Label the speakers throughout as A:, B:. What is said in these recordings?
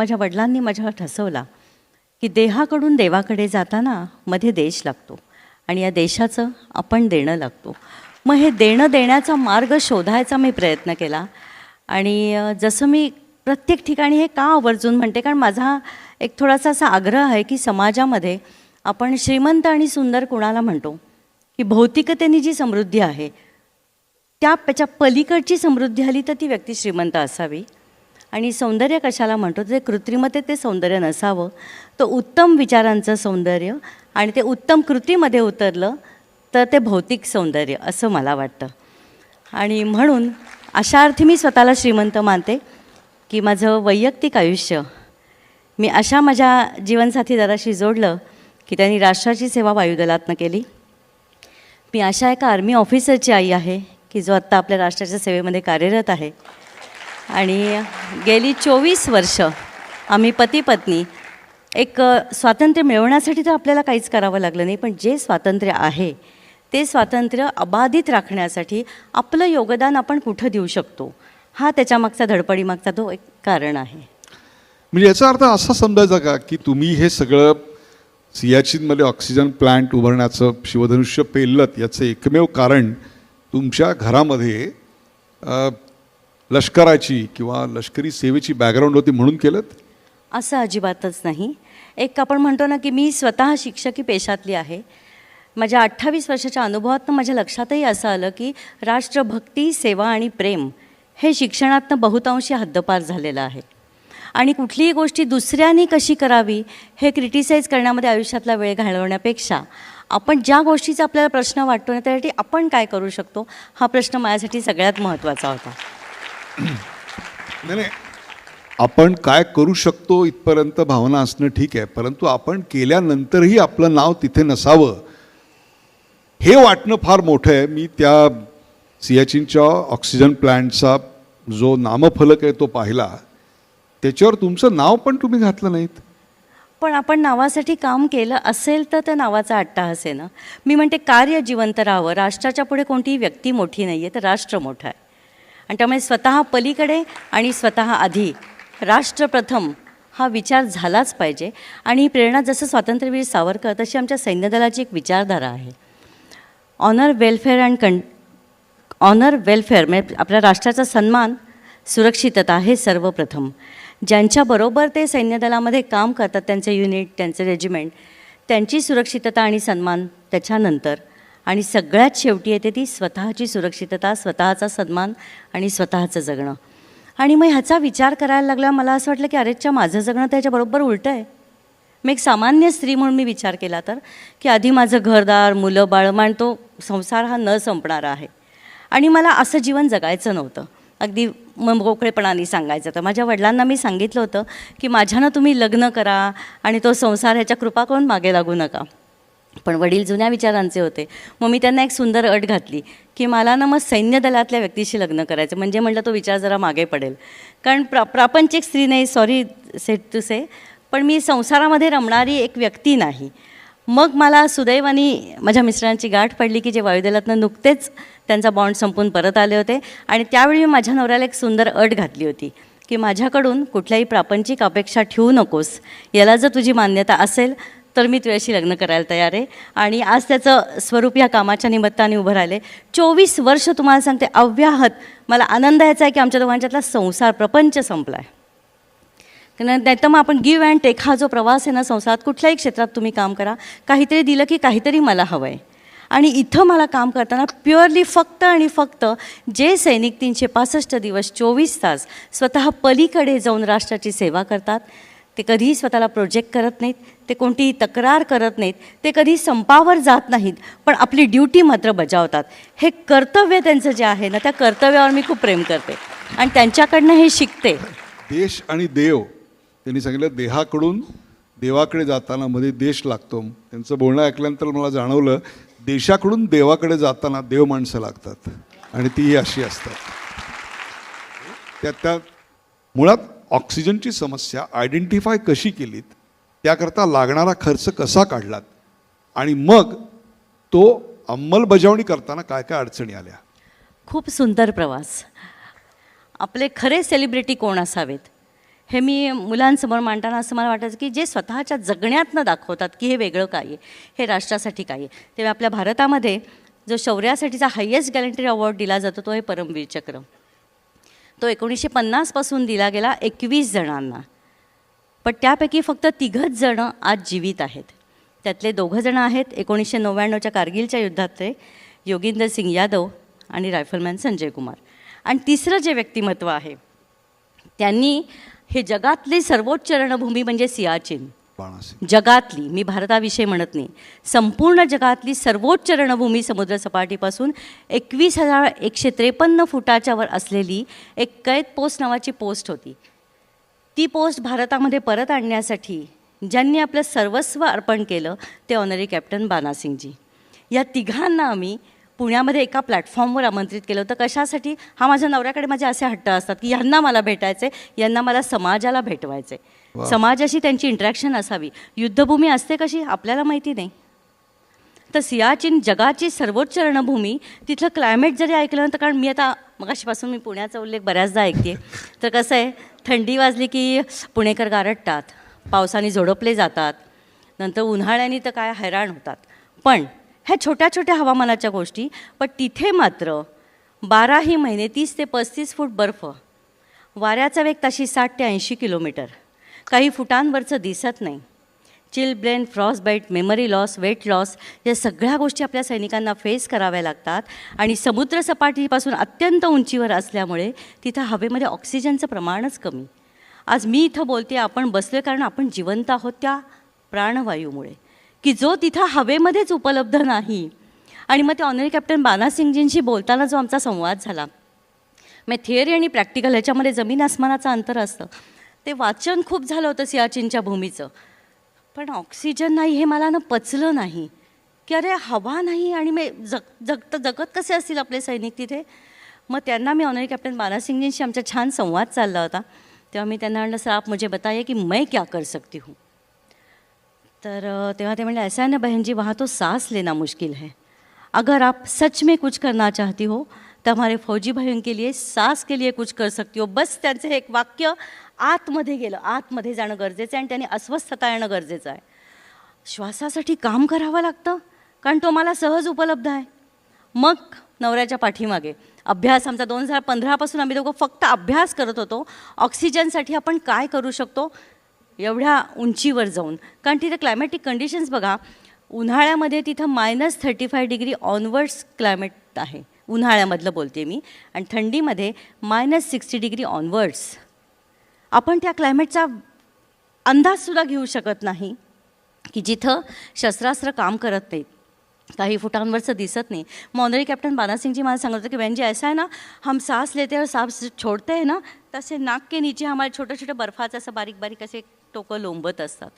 A: माझ्या वडिलांनी माझ्यावर ठसवला की देहाकडून देवाकडे जाताना मध्ये देश लागतो आणि या देशाचं आपण देणं लागतो. मग हे देणं देण्याचा मार्ग शोधायचा मी प्रयत्न केला. आणि जसं मी प्रत्येक ठिकाणी हे का आवर्जून म्हणते, कारण माझा एक थोडासा असा आग्रह आहे की समाजामध्ये आपण श्रीमंत आणि सुंदर कुणाला म्हणतो की भौतिकतेने जी समृद्धी आहे त्याच्या पलीकडची समृद्धी आली तर ती व्यक्ती श्रीमंत असावी. आणि सौंदर्य कशाला म्हणतो, ते कृत्रिमतेत ते सौंदर्य नसावं, तर उत्तम विचारांचं सौंदर्य आणि ते उत्तम कृतीमध्ये उतरलं तर ते भौतिक सौंदर्य असं मला वाटतं. आणि म्हणून अशा अर्थी मी स्वतःला श्रीमंत मानते की माझं वैयक्तिक आयुष्य मी अशा माझ्या जीवनसाथीदाराशी जोडलं की त्यांनी राष्ट्राची सेवा वायुदलातनं केली. मी अशा एका आर्मी ऑफिसरची आई आहे की जो आत्ता आपल्या राष्ट्राच्या सेवेमध्ये कार्यरत आहे. आणि गेली 24 वर्ष आम्ही पती पत्नी एक स्वातंत्र्य मिळवण्यासाठी तर आपल्याला काहीच करावं लागलं नाही, पण जे स्वातंत्र्य आहे ते स्वातंत्र्य अबाधित राखण्यासाठी आपलं योगदान आपण कुठं देऊ शकतो हा त्याच्यामागचा धडपडीमागचा तो एक कारण आहे.
B: म्हणजे याचा अर्थ असा समजायचा का की तुम्ही हे सगळं सियाचीनमध्ये ऑक्सिजन प्लांट उभारण्याचं शिवधनुष्य पेललत याचं एकमेव कारण तुमच्या घरामध्ये लष्कराची किंवा लष्करी सेवेची बॅकग्राऊंड होती म्हणून केलं?
A: असं अजिबातच नाही. एक आपण म्हणतो ना की मी स्वतः शिक्षकी पेशातली आहे. माझ्या 28 वर्षाच्या अनुभवातनं माझ्या लक्षातही असं आलं की राष्ट्रभक्ती, सेवा आणि प्रेम हे शिक्षणातनं बहुतांशी हद्दपार झालेलं आहे. आणि कुठलीही गोष्टी दुसऱ्यांनी कशी करावी हे क्रिटिसाइज करण्यामध्ये आयुष्यातला वेळ घालवण्यापेक्षा आपण ज्या गोष्टीचा आपल्याला प्रश्न वाटतो ना त्यासाठी आपण काय करू शकतो हा प्रश्न माझ्यासाठी सगळ्यात महत्त्वाचा होता.
B: नाही, आपण काय करू शकतो इथपर्यंत भावना असणं ठीक आहे, परंतु आपण केल्यानंतरही आपलं नाव तिथे नसावं हे वाटणं फार मोठं आहे. मी त्या सियाचीनच्या ऑक्सिजन प्लॅन्टचा जो नामफलक आहे तो पाहिला, त्याच्यावर तुमचं नाव पण तुम्ही घातलं नाहीत.
A: पण आपण नावासाठी काम केलं असेल तर त्या नावाचा अट्टाहास आहे ना. मी म्हणते कार्य जिवंत राहावं. राष्ट्राच्या पुढे कोणतीही व्यक्ती मोठी नाही आहे, तर राष्ट्र मोठं आहे. आणि त्यामुळे स्वतः पलीकडे आणि स्वतः आधी राष्ट्र प्रथम हा विचार झालाच पाहिजे. आणि ही प्रेरणा जसं स्वातंत्र्यवीर सावरकर तशी आमच्या सैन्यदलाची एक विचारधारा आहे. ऑनर वेलफेअर म्हणजे आपल्या राष्ट्राचा सन्मान, सुरक्षितता हे सर्वप्रथम. ज्यांच्याबरोबर ते सैन्यदलामध्ये काम करतात त्यांचे युनिट, त्यांचे रेजिमेंट, त्यांची सुरक्षितता आणि सन्मान त्याच्यानंतर. आणि सगळ्यात शेवटी येते ती स्वतःची सुरक्षितता, स्वतःचा सन्मान आणि स्वतःचं जगणं. आणि मग ह्याचा विचार करायला लागला मला असं वाटलं की अरेच्या माझं जगणं त्याच्याबरोबर उलटं आहे. मग एक सामान्य स्त्री म्हणून मी विचार केला तर की आधी माझं घरदार, मुलं बाळ, मान तो संसार हा न संपणारा आहे. आणि मला असं जीवन जगायचं नव्हतं. अगदी मोकळेपणाने सांगायचं तर माझ्या वडिलांना मी सांगितलं होतं की माझ्यानं तुम्ही लग्न करा आणि तो संसार ह्याच्या कृपा करून मागे लागू नका. पण वडील जुन्या विचारांचे होते. मग मी त्यांना एक सुंदर अट घातली की मला ना मग सैन्य दलातल्या व्यक्तीशी लग्न करायचं, म्हणजे म्हटलं तो विचार जरा मागे पडेल. कारण प्रापंचिक स्त्री नाही, सॉरी सेट टू से, पण मी संसारामध्ये रमणारी एक व्यक्ती नाही. मग मला सुदैवाने माझ्या मिस्टरांची गाठ पडली की जे वायुदलातनं नुकतेच त्यांचा बॉन्ड संपून परत आले होते. आणि त्यावेळी मी माझ्या नवऱ्याला एक सुंदर अट घातली होती की माझ्याकडून कुठल्याही प्रापंचिक अपेक्षा ठेवू नकोस. याला जर तुझी मान्यता असेल तर मी तुझ्याशी लग्न करायला तयार आहे. आणि आज त्याचं स्वरूप ह्या कामाच्या निमित्ताने उभं राहिले. 24 वर्ष तुम्हाला सांगते अव्याहत मला आनंद यायचा आहे की आमच्या दोघांच्यातला संसार प्रपंच संपला आहे. नाही तर मग आपण गिव्ह अँड टेक हा जो प्रवास आहे ना संसारात, कुठल्याही क्षेत्रात तुम्ही काम करा, काहीतरी दिलं की काहीतरी मला हवं आहे. आणि इथं मला काम करताना प्युअरली फक्त आणि फक्त जे सैनिक 365 दिवस 24 तास स्वतः पलीकडे जाऊन राष्ट्राची सेवा करतात, ते कधीही स्वतःला प्रोजेक्ट करत नाहीत, ते कोणतीही तक्रार करत नाहीत, ते कधी संपावर जात नाहीत, पण आपली ड्युटी मात्र बजावतात. हे कर्तव्य त्यांचं जे आहे ना त्या कर्तव्यावर मी खूप प्रेम करते आणि त्यांच्याकडनं हे शिकते.
B: देश आणि देव, त्यांनी सांगितलं देहाकडून देवाकडे जाताना मध्ये देश लागतो. त्यांचं बोलणं ऐकल्यानंतर मला जाणवलं देशाकडून देवाकडे जाताना देव माणसं लागतात आणि तीही अशी असतात. त्या मुळात ऑक्सिजनची समस्या आयडेंटिफाय कशी केलीत, त्याकरता लागणारा खर्च कसा काढलात आणि मग तो अंमलबजावणी करताना काय काय अडचणी आल्या?
A: खूप सुंदर प्रवास. आपले खरे सेलिब्रिटी कोण असावेत हे मी मुलांसमोर मांडताना असं मला वाटायचं की जे स्वतःच्या जगण्यातनं दाखवतात की हे वेगळं काय आहे, हे राष्ट्रासाठी काय आहे. तेव्हा आपल्या भारतामध्ये जो शौर्यासाठीचा हायेस्ट गॅलंट्री अवॉर्ड दिला जातो तो आहे परमवीर चक्र. तो 1950 पासून दिला गेला 21 जणांना, पण त्यापैकी फक्त 3 जणं आज जीवित आहेत. त्यातले 2 जणं आहेत 1999च्या कारगिलच्या युद्धातले योगिंदर सिंग यादव आणि रायफलमॅन संजय कुमार. आणि तिसरं जे व्यक्तिमत्व आहे त्यांनी हे जगातली सर्वोच्च रणभूमी म्हणजे सियाचीन,
B: बाणासिंग.
A: जगातली, मी भारताविषयी म्हणत नाही, संपूर्ण जगातली सर्वोच्च रणभूमी समुद्रसपाटीपासून 21,153 फुटाच्या वर असलेली एक कैद पोस्ट नावाची पोस्ट होती. ती पोस्ट भारतामध्ये परत आणण्यासाठी ज्यांनी आपलं सर्वस्व अर्पण केलं ते ऑनरी कॅप्टन बाणासिंगजी. या तिघांना आम्ही पुण्यामध्ये एका प्लॅटफॉर्मवर आमंत्रित केलं होतं. कशासाठी? हा माझ्या नवऱ्याकडे माझे असे हट्ट असतात की यांना मला भेटायचे, यांना मला समाजाला भेटवायचे, समाजाशी त्यांची इंटरॅक्शन असावी. युद्धभूमी असते कशी आपल्याला माहिती नाही, तर सियाचीन जगाची सर्वोच्च रणभूमी, तिथलं क्लायमेट जरी ऐकलं तर, कारण मी आता मगाशीपासून मी पुण्याचा उल्लेख बऱ्याचदा ऐकते, तर कसं आहे, थंडी वाजली की पुणेकर गारटतात, पावसाने झोडपले जातात, नंतर उन्हाळ्याने तर काय हैराण होतात. पण ह्या छोट्या छोट्या हवामानाच्या गोष्टी, पण तिथे मात्र 12ही महिने 30 ते 35 फूट बर्फ, वाऱ्याचा वेग ताशी 60 ते 80 किलोमीटर, काही फुटांवरचं दिसत नाही, chill brain, frostbite, memory loss, weight loss, या सगळ्या गोष्टी आपल्या सैनिकांना फेस कराव्या लागतात. आणि समुद्रसपाटीपासून अत्यंत उंचीवर असल्यामुळे तिथं हवेमध्ये ऑक्सिजनचं प्रमाणच कमी. आज मी इथं बोलते, आपण बसलो आहे कारण आपण जिवंत आहोत त्या प्राणवायूमुळे, की जो तिथं हवेमध्येच उपलब्ध नाही. आणि मग ते ऑनरी कॅप्टन बाणासिंगजींशी बोलताना जो आमचा संवाद झाला, मग थिअरी आणि प्रॅक्टिकल ह्याच्यामध्ये जमीन आसमानाचं अंतर असतं. ते वाचन खूप झालं होतं सियाचीनच्या भूमीचं, पण ऑक्सिजन नाही हे मला पचलं नाही, की अरे हवा नाही आणि मी जगत कसे असतील आपले सैनिक तिथे. मग त्यांना मी ऑनरी कॅप्टन बाणासिंगजींशी आमचा छान संवाद चालला होता, तेव्हा मी त्यांना म्हणलं, सर आप मुझे बताइए कि मैं क्या कर सकती हूँ. तर तेव्हा ते म्हणले, ऐसा है ना बहन जी, वहाँ तो सांस लेना मुश्किल है, अगर आप सच में कुछ करना चाहती हो तो हमारे फौजी भाइयों के लिए सांस के लिए कुछ कर सकती हो. बस त्यांचं हे एक वाक्य आतमध्ये गेलं, आतमध्ये जाणं गरजेचं आहे आणि त्यांनी अस्वस्थता येणं गरजेचं आहे. श्वासासाठी काम करावं लागतं कारण तो मला सहज उपलब्ध आहे. मग नवऱ्याच्या पाठीमागे अभ्यास आमचा 2015 आम्ही दोघं फक्त अभ्यास करत होतो, ऑक्सिजनसाठी आपण काय करू शकतो एवढ्या उंचीवर जाऊन. कारण तिथे क्लायमॅटिक कंडिशन्स बघा, उन्हाळ्यामध्ये तिथं -35 डिग्री ऑनवर्ड्स क्लायमेट आहे, उन्हाळ्यामधलं बोलते मी, आणि थंडीमध्ये -60 डिग्री ऑनवर्ड्स. आपण त्या क्लायमेटचा अंदाजसुद्धा घेऊ शकत नाही, की जिथं शस्त्रास्त्र काम करत नाहीत, काही फुटांवरचं दिसत नाही. मग ऑनरी कॅप्टन बाणासिंगजी मला सांगत होते की बहन जी ऐसा है ना, हम सांस लेते और सांस छोड़ते हैं ना, तसे नाक के नीचे हमारे छोटे छोटे बर्फाचं असं बारीक बारीक असे टोकं लोंबत असतात.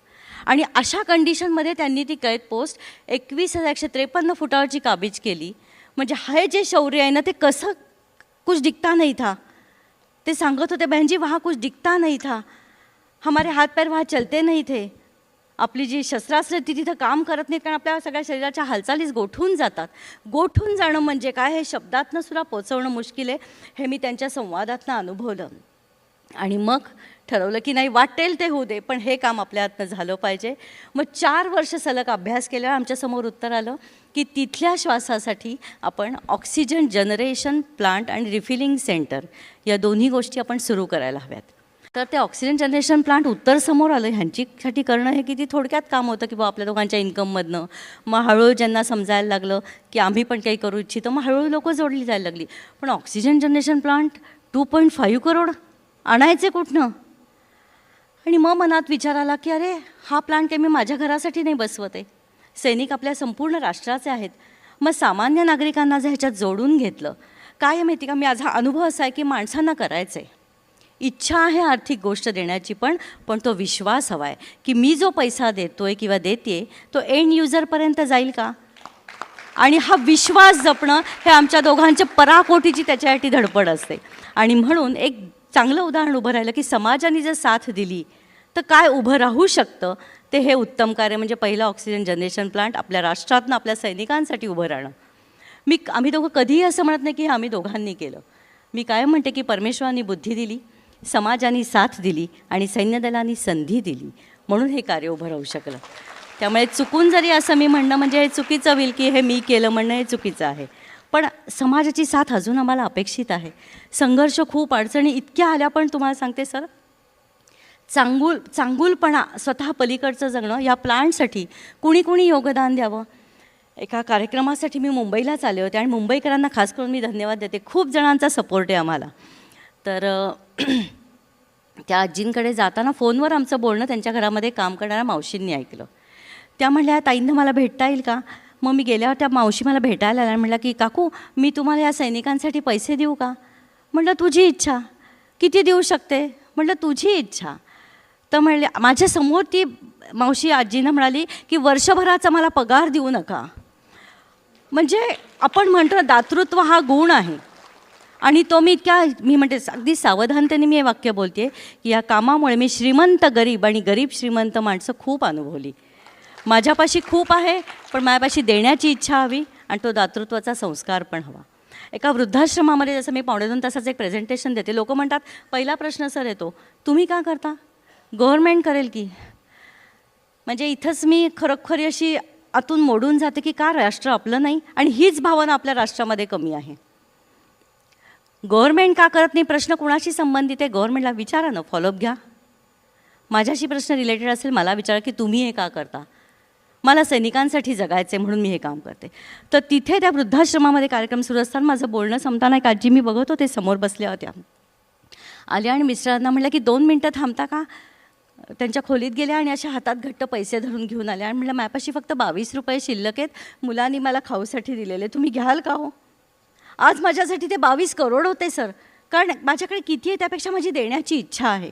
A: आणि अशा कंडिशनमध्ये त्यांनी ती कैद पोस्ट 21,153 फुटावरची काबीज केली. म्हणजे हे जे शौर्य आहे ना, ते कसं कुछ दिखता नहीं था. ते सांगत होते, बहन जी वहाँ कुछ दिखता नहीं था, हमारे हाथ पैर वहाँ चलते नहीं थे, आपली जी शस्त्रास्त्र ती तिथं काम करत नाहीत, कारण आपल्या सगळ्या शरीराच्या हालचालीच गोठून जातात. गोठून जाणं म्हणजे काय हे शब्दातनं सुद्धा पोचवणं मुश्किल आहे. हे मी त्यांच्या संवादातनं अनुभवलं आणि मग ठरवलं की नाही, वाटेल ते होऊ दे, पण हे काम आपल्या हातनं झालं पाहिजे. मग 4 वर्ष सलग अभ्यास केल्यावर आमच्यासमोर उत्तर आलं की तिथल्या श्वासासाठी आपण ऑक्सिजन जनरेशन प्लांट आणि रिफिलिंग सेंटर या दोन्ही गोष्टी आपण सुरू करायला हव्यात. तर ते ऑक्सिजन जनरेशन प्लांट उत्तर समोर आलं. ह्यांच्यासाठी करणं हे किती थोडक्यात काम होतं की बा आपल्या दोघांच्या इन्कममधनं. मग हळूहळू ज्यांना समजायला लागलं की आम्ही पण काही करू इच्छितो, मग हळूहळू लोक जोडली जायला लागली. पण ऑक्सिजन जनरेशन प्लांट 2.5 करोड आणायचे कुठनं? आणि मग मनात विचार आला की अरे हा प्लांट काही मी माझ्या घरासाठी नाही बसवत आहे, सैनिक आपल्या संपूर्ण राष्ट्राचे आहेत. मग सामान्य नागरिकांना जर ह्याच्यात जोडून घेतलं, काय आहे माहिती का, माझा अनुभव असा आहे की माणसांना करायचं आहे, इच्छा आहे आर्थिक गोष्ट देण्याची, पण तो विश्वास हवा आहे की मी जो पैसा देतोय किंवा देते तो एंड युजरपर्यंत जाईल का. आणि हा विश्वास जपणं हे आमच्या दोघांच्या पराकोटीची त्याच्यासाठी धडपड असते. आणि म्हणून एक चांगलं उदाहरण उभं राहिलं की समाजाने जर साथ दिली तर काय उभं राहू शकतं, ते हे उत्तम कार्य म्हणजे पहिलं ऑक्सिजन जनरेशन प्लांट आपल्या राष्ट्रातनं आपल्या सैनिकांसाठी उभं राहणं. आम्ही दोघं कधीही असं म्हणत नाही की हे आम्ही दोघांनी केलं. मी काय म्हणते की परमेश्वरांनी बुद्धी दिली, समाजाने साथ दिली आणि सैन्यदलाने संधी दिली, म्हणून हे कार्य उभं राहू शकलं. त्यामुळे चुकून जरी असं मी म्हणणं म्हणजे हे चुकीचं होईल की हे मी केलं म्हणणं हे चुकीचं आहे. पण समाजाची साथ अजून आम्हाला अपेक्षित आहे. संघर्ष खूप अडचणी इतक्या आल्या, पण तुम्हाला सांगते सर, चांगुलपणा स्वतः पलीकडचं जगणं या प्लांटसाठी कुणी योगदान द्यावं. एका कार्यक्रमासाठी मी मुंबईलाच आले होते आणि मुंबईकरांना खास करून मी धन्यवाद देते. खूप जणांचा सपोर्ट आहे आम्हाला. तर त्या आजींकडे जाताना फोनवर आमचं बोलणं त्यांच्या घरामध्ये काम करणाऱ्या मावशींनी ऐकलं. त्या म्हणल्या, ताईंना मला भेटता येईल का? मग मी गेल्यावर त्या मावशी मला भेटायला आल्या आणि म्हटलं की काकू, मी तुम्हाला या सैनिकांसाठी पैसे देऊ का? म्हटलं तुझी इच्छा. किती देऊ शकते? म्हटलं तुझी इच्छा. तर म्हणले, माझ्यासमोर ती मावशी आजीनं म्हणाली की वर्षभराचा मला पगार देऊ नका. म्हणजे आपण म्हणतो दातृत्व हा गुण आहे आणि तो मी म्हणते अगदी सावधानतेने मी हे वाक्य बोलते की या कामामुळे मी श्रीमंत गरीब आणि गरीब श्रीमंत माणसं खूप अनुभवली. माझ्यापाशी खूप आहे, पण माझ्यापाशी देण्याची इच्छा हवी आणि तो दातृत्वाचा संस्कार पण हवा. एका वृद्धाश्रमामध्ये जसं मी 2.5 तासाचं एक प्रेझेंटेशन देते, लोक म्हणतात, पहिला प्रश्न सर येतो, तुम्ही का करता? गव्हर्नमेंट करेल की? म्हणजे इथंच मी खरोखरी अशी आतून मोडून जाते की का राष्ट्र आपलं नाही, आणि हीच भावना आपल्या राष्ट्रामध्ये कमी आहे. गव्हर्नमेंट का करत नाही प्रश्न कुणाशी संबंधित आहे? गव्हर्नमेंटला विचारा ना, फॉलोअप घ्या. माझ्याशी प्रश्न रिलेटेड असेल मला विचारा की तुम्ही हे का करता? मला सैनिकांसाठी जगायचे म्हणून मी हे काम करते. तर तिथे त्या वृद्धाश्रमामध्ये कार्यक्रम सुरू असताना माझं बोलणं संपताना एक आजी मी बघत होते समोर बसल्या होत्या, आल्या आणि मिस्टरांना म्हटलं की 2 मिनटं थांबता का? त्यांच्या खोलीत गेल्या आणि अशा हातात घट्ट पैसे धरून घेऊन आल्या आणि म्हटलं, माझ्यापाशी फक्त 22 रुपये शिल्लक आहेत, मुलांनी मला खाऊसाठी दिलेले, तुम्ही घ्याल का हो? आज माझ्यासाठी ते 22 करोड होते सर, कारण माझ्याकडे किती आहे त्यापेक्षा माझी देण्याची इच्छा आहे.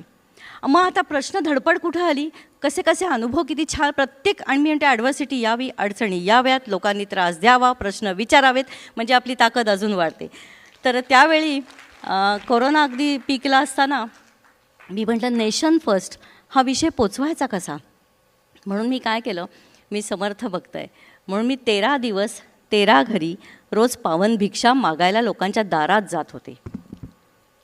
A: मग आता प्रश्न धडपड कुठं आली? कसे कसे अनुभव किती छान प्रत्येक, आणि मी म्हणते ॲडव्हर्सिटी यावी, अडचणी याव्यात, लोकांनी त्रास द्यावा, प्रश्न विचारावेत, म्हणजे आपली ताकद अजून वाढते. तर त्यावेळी कोरोना अगदी पीकला असताना मी म्हटलं नेशन फर्स्ट हा विषय पोचवायचा कसा? म्हणून मी काय केलं, मी समर्थ भक्त आहे म्हणून मी 13 दिवस 13 घरी रोज पावन भिक्षा मागायला लोकांच्या दारात जात होते.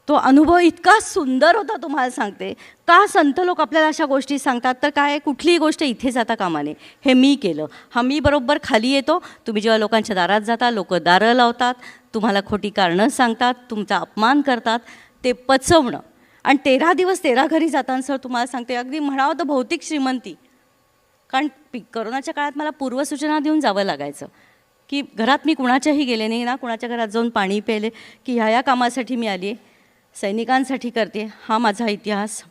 A: तो अनुभव इतका सुंदर होता, तुम्हाला सांगते. का संत लोक आपल्याला अशा गोष्टी सांगतात? तर काय, कुठलीही गोष्ट इथे जाता कामा नये. हे मी केलं. हा मी बरोबर खाली येतो. तुम्ही जेव्हा लोकांच्या दारात जाता, लोक दारं लावतात, तुम्हाला खोटी कारणं सांगतात, तुमचा अपमान करतात, ते पचवणं. आणि 13 दिवस 13 घरी जाताना सर तुम्हाला सांगते, अगदी म्हणावं तर भौतिक श्रीमंती. कारण करोनाच्या काळात मला पूर्वसूचना देऊन जावं लागायचं की घरात मी कुणाच्याही गेले नाही ना, कुणाच्या घरात जाऊन पाणी प्यायले की ह्या कामासाठी मी आली आहे, सैनिकांसाठी करते, हा माझा इतिहास,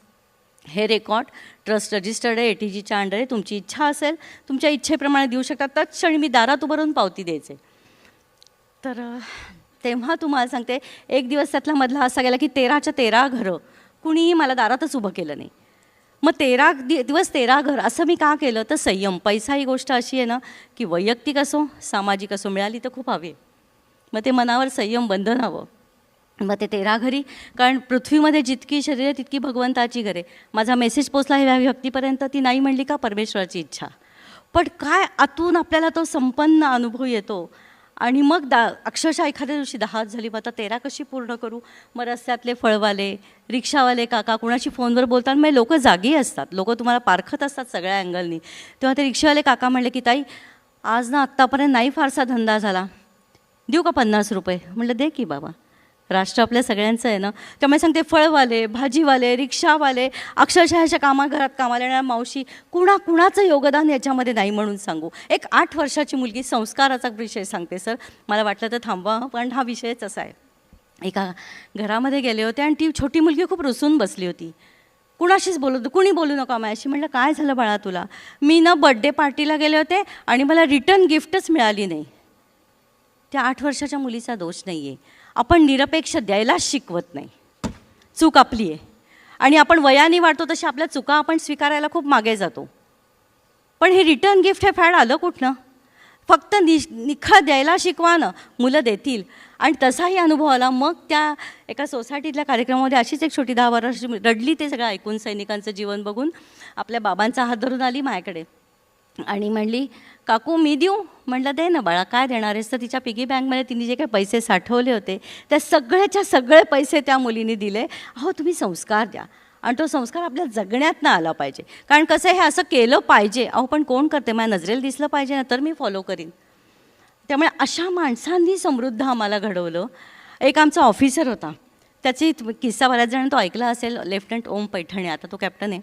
A: हे रेकॉर्ड ट्रस्ट रजिस्टर्ड आहे, ATGच्या अंडर आहे, तुमची इच्छा असेल तुमच्या इच्छेप्रमाणे देऊ शकतात. तत्क्षणी मी दारात उभं राहून पावती द्यायचे. तर तेव्हा तुम्हाला सांगते, एक दिवस त्यातला मधला असा गेला की 13च्या 13 घरं कुणीही मला दारातच उभं केलं नाही. मग 13 दिवस 13 घर. असं मी का केलं? तर संयम. पैसा ही गोष्ट अशी आहे ना की वैयक्तिक असो सामाजिक असो, मिळाली तर खूप हवी. मग ते मनावर संयम बंधन हवं. मग ते 13 घरी, कारण पृथ्वीमध्ये जितकी शरीर आहे तितकी भगवंताची घरे. माझा मेसेज पोचला ह्या व्यक्तीपर्यंत, ती नाही म्हणली का परमेश्वराची इच्छा. पण काय आतून आपल्याला तो संपन्न अनुभव येतो. आणि मग अक्षरशः एखाद्या दिवशी 10 झाली, मग आता 13 कशी पूर्ण करू? मग रस्त्यातले फळवाले, रिक्षावाले काका कुणाशी फोनवर बोलतात, मग लोक जागी असतात, लोक तुम्हाला पारखत असतात सगळ्या अँगलनी. तेव्हा ते रिक्षावाले काका म्हणले की ताई, आज ना आत्तापर्यंत नाही फारसा धंदा झाला, देऊ का 50 रुपये? म्हटलं दे की बाबा, राष्ट्र आपल्या सगळ्यांचं आहे ना. त्यामुळे सांगते, फळवाले, भाजीवाले, रिक्षावाले, अक्षरशः ह्याच्या घरात कामाला येणाऱ्या मावशी, कुणाचं योगदान याच्यामध्ये नाही म्हणून सांगू. एक 8 वर्षाची मुलगी, संस्काराचा विषय सांगते सर, मला वाटलं तर थांबवा पण हा विषयच असा आहे. एका घरामध्ये गेले होते आणि ती छोटी मुलगी खूप रुसून बसली होती, कुणाशीच बोलत होती, कुणी बोलू नका माझ्याशी. म्हटलं काय झालं बाळा तुला? मी ना बड्डे पार्टीला गेले होते आणि मला रिटर्न गिफ्टच मिळाली नाही. त्या 8 वर्षाच्या मुलीचा दोष नाही आहे. आपण निरपेक्ष द्यायलाच शिकवत नाही, चूक आपली आहे. आणि आपण वयाने वाढतो तशी आपल्या चुका आपण स्वीकारायला खूप मागे जातो. पण हे रिटर्न गिफ्ट हे फॅड आलं कुठनं? फक्त निखळ द्यायला शिकवा ना, मुलं देतील. आणि तसाही अनुभव आला. मग त्या एका सोसायटीतल्या कार्यक्रमामध्ये अशीच एक छोटी 10 वर्षाची रडली, ते सगळं ऐकून, सैनिकांचं जीवन बघून. आपल्या बाबांचा हात धरून आली माझ्याकडे आणि म्हणली काकू मी देऊ. म्हटलं दे ना बाळा, काय देणार आहेस. तर तिच्या पिगी बँकमध्ये तिने जे काही पैसे साठवले होते त्या सगळ्याच्या सगळे पैसे त्या मुलीने दिले. अहो तुम्ही संस्कार द्या, आणि तो संस्कार आपल्या जगण्यातनं आला पाहिजे. कारण कसं आहे, हे असं केलं पाहिजे. अहो पण कोण करते, माझ्या नजरेला दिसलं पाहिजे ना, तर मी फॉलो करीन. त्यामुळे अशा माणसांनी समृद्ध आम्हाला घडवलं. एक आमचा ऑफिसर होता, त्याची किस्सा बऱ्याच जणांनी तो ऐकला असेल, लेफ्टनंट ओम पैठणे, आता तो कॅप्टन आहे.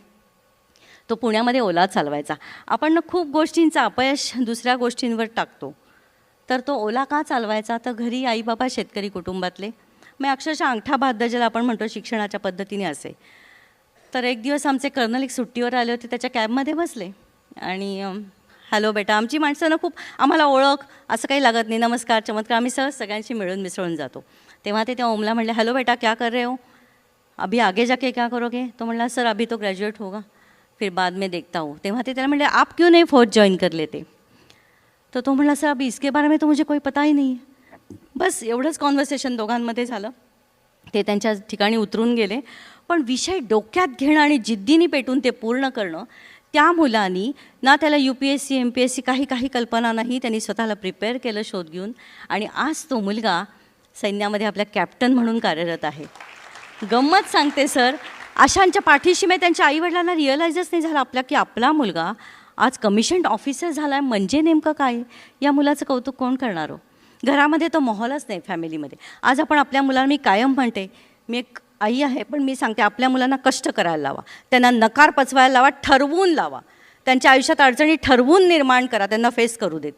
A: तो पुण्यामध्ये ओला चालवायचा. आपण ना खूप गोष्टींचं अपयश दुसऱ्या गोष्टींवर टाकतो. तर तो ओला का चालवायचा, तर घरी आई बाबा शेतकरी कुटुंबातले, मग अक्षरशः अंगठा भात ज्याला आपण म्हणतो शिक्षणाच्या पद्धतीने असे. तर एक दिवस आमचे कर्नल एक सुट्टीवर आले होते, त्याच्या कॅबमध्ये बसले आणि हॅलो बेटा, आमची माणसं ना खूप, आम्हाला ओळख असं काही लागत नाही, नमस्कार चमत्कार, आम्ही सहज सगळ्यांशी मिळून मिसळून जातो. तेव्हा ते त्या ओमला म्हणले, हॅलो बेटा क्या कर रहे हो, अभी आगे जाके क्या करोगे. तो म्हणला सर अभी तो ग्रॅज्युएट होगा, फिर बाद में देखता हूँ. तेव्हा ते त्याला म्हणले आप क्यों नहीं फौज जॉईन कर लेते. तर तो म्हणला सर अभी इसके बारे में तो मुझे कोई पता ही नहीं है. बस एवढंच कॉन्व्हर्सेशन दोघांमध्ये झालं. ते त्यांच्या ठिकाणी उतरून गेले. पण विषय डोक्यात घेणं आणि जिद्दीने पेटून ते पूर्ण करणं, त्या मुलांनी ना, त्याला UPSC MPSC काही कल्पना नाही, त्यांनी स्वतःला प्रिपेअर केलं शोध घेऊन, आणि आज तो मुलगा सैन्यामध्ये आपल्या कॅप्टन म्हणून कार्यरत आहे. गंमत सांगते सर, अशांच्या पाठीशी मी त्यांच्या आईवडिलांना रिअलाइजच नाही झालं आपल्या की आपला मुलगा आज कमिशन्ड ऑफिसर झाला आहे. म्हणजे नेमकं काय, या मुलाचं कौतुक कोण करणार हो. घरामध्ये तो माहोलच नाही फॅमिलीमध्ये. आज आपण आपल्या मुलांना, मी कायम म्हणते, मी एक आई आहे पण मी सांगते, आपल्या मुलांना कष्ट करायला लावा, त्यांना नकार पचवायला लावा, ठरवून लावा, त्यांच्या आयुष्यात अडचणी ठरवून निर्माण करा, त्यांना फेस करू देत.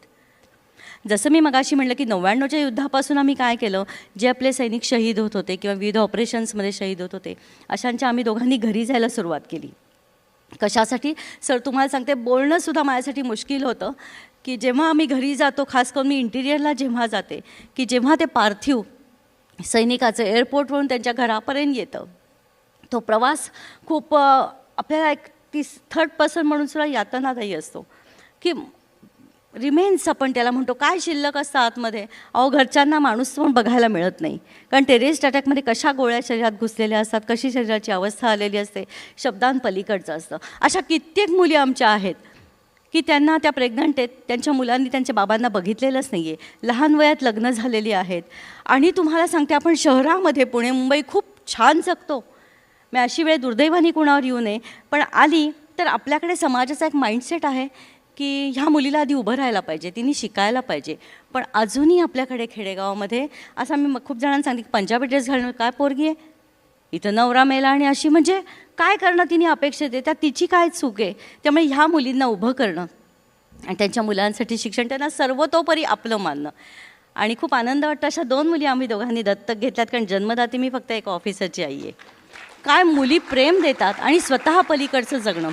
A: जसं मी मगाशी म्हटलं की 99च्या युद्धापासून आम्ही काय केलं, जे आपले सैनिक शहीद होत होते किंवा विविध ऑपरेशन्समध्ये शहीद होत होते, अशांच्या आम्ही दोघांनी घरी जायला सुरुवात केली. कशासाठी सर, तुम्हाला सांगते, बोलणंसुद्धा माझ्यासाठी मुश्किल होतं की जेव्हा आम्ही घरी जातो, खास करून मी इंटिरियरला जेव्हा जाते, की जेव्हा ते पार्थिव सैनिकाचं एअरपोर्टवरून त्यांच्या घरापर्यंत येतं, तो प्रवास खूप आपल्याला एक थर्ड पर्सन म्हणून सुद्धा यातनादायी असतो. की रिमेन्स आपण त्याला म्हणतो, काय शिल्लक असतं आतमध्ये. अहो घरच्यांना माणूस पण बघायला मिळत नाही, कारण टेररिस्ट अटॅकमध्ये कशा गोळ्या शरीरात घुसलेल्या असतात, कशी शरीराची अवस्था आलेली असते, शब्दांपलीकडचं असतं. अशा कित्येक मुली आमच्या आहेत की त्यांना, त्या प्रेग्नंट आहेत, त्यांच्या मुलांनी त्यांच्या बाबांना बघितलेलंच नाही आहे, लहान वयात लग्न झालेली आहेत. आणि तुम्हाला सांगते, आपण शहरामध्ये पुणे मुंबई खूप छान जगतो. मी अशी वेळ दुर्दैवाने कुणावर येऊ नये, पण आली तर आपल्याकडे समाजाचा एक माइंडसेट आहे की ह्या मुलीला आधी उभं राहायला पाहिजे, तिने शिकायला पाहिजे. पण अजूनही आपल्याकडे खेडेगावामध्ये असं मी खूप जणांना सांगते की पंजाबी ड्रेस घालणं काय पोरगी आहे, इथं नवरा मेला आणि अशी, म्हणजे काय करणं तिने अपेक्षित आहे, त्यात तिची काय चूक आहे. त्यामुळे ह्या मुलींना उभं करणं आणि त्यांच्या मुलांसाठी शिक्षण, त्यांना सर्वतोपरी आपलं मानणं. आणि खूप आनंद वाटतं, अशा 2 मुली आम्ही दोघांनी दत्तक घेतल्यात. कारण जन्मदाती मी फक्त एक ऑफिसरची आई आहे. काय मुली प्रेम देतात आणि स्वतः पलीकडचं जगणं.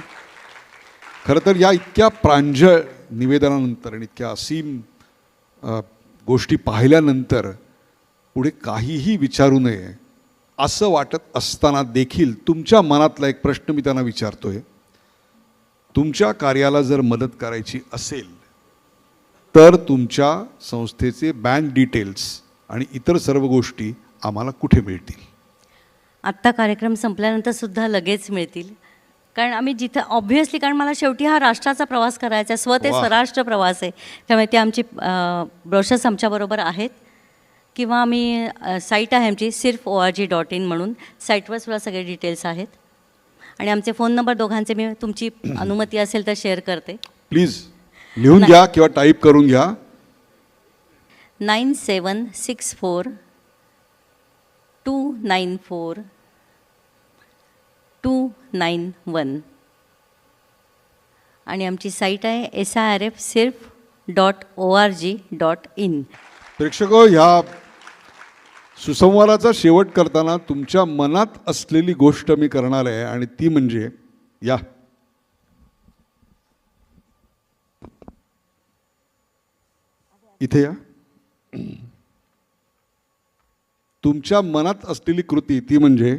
B: खरं तर या इतक्या प्रांजळ निवेदनानंतर आणि इतक्या असीम गोष्टी पाहिल्यानंतर पुढे काहीही विचारू नये असं वाटत असताना देखील तुमच्या मनातला एक प्रश्न मी त्यांना विचारतोय. तुमच्या कार्याला जर मदत करायची असेल तर तुमच्या संस्थेचे बँक डिटेल्स आणि इतर सर्व गोष्टी आम्हाला कुठे मिळतील?
A: आत्ता कार्यक्रम संपल्यानंतर सुद्धा लगेच मिळतील. कारण आम्ही जिथं ऑब्व्हियसली, कारण मला शेवटी हा राष्ट्राचा प्रवास करायचा आहे, ते स्वराष्ट्र प्रवास आहे. त्यामुळे ते आमची ब्रोशर्स आमच्याबरोबर आहेत, किंवा आम्ही साईट आहे आमची sirf.org.in म्हणून, साईटवर सुद्धा सगळे डिटेल्स आहेत. आणि आमचे फोन नंबर दोघांचे मी, तुमची अनुमती असेल तर शेअर करते.
B: प्लीज लिहून घ्या किंवा टाईप करून घ्या.
A: 9764-294-291. आणि आमची साईट आहे sirf.org.in.
B: प्रेक्षको, ह्या सुसंवादाचा शेवट करताना तुमच्या मनात असलेली गोष्ट मी करणार आहे, आणि ती म्हणजे, या इथे या, तुमच्या मनात असलेली कृती ती म्हणजे